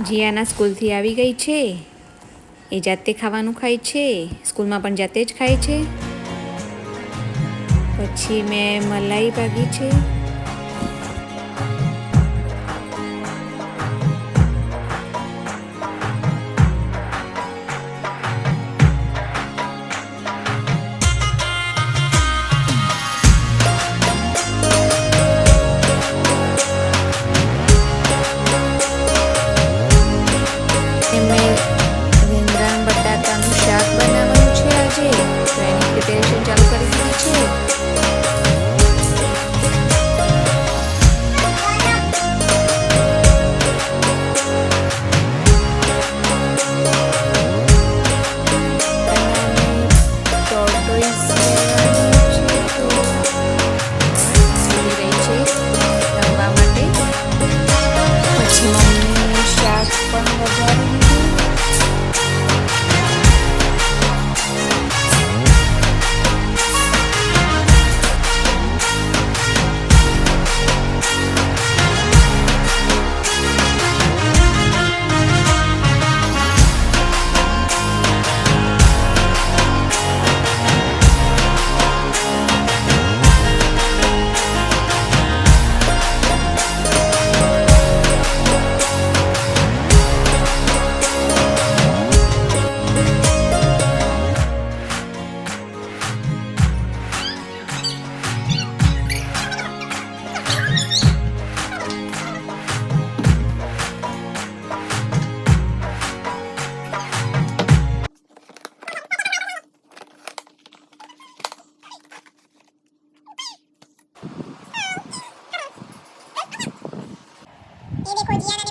જીયાના સ્કૂલથી આવી ગઈ છે. એ જાતે ખાવાનું ખાય છે. સ્કૂલમાં પણ જાતે જ ખાય છે. પછી મેં મલાઈ ભાગી છે. ચાલુ કરી દીધી છે. રમવા માટે પછી મમ્મી શાક પણ વઘારી દીધું. ये देखो जिया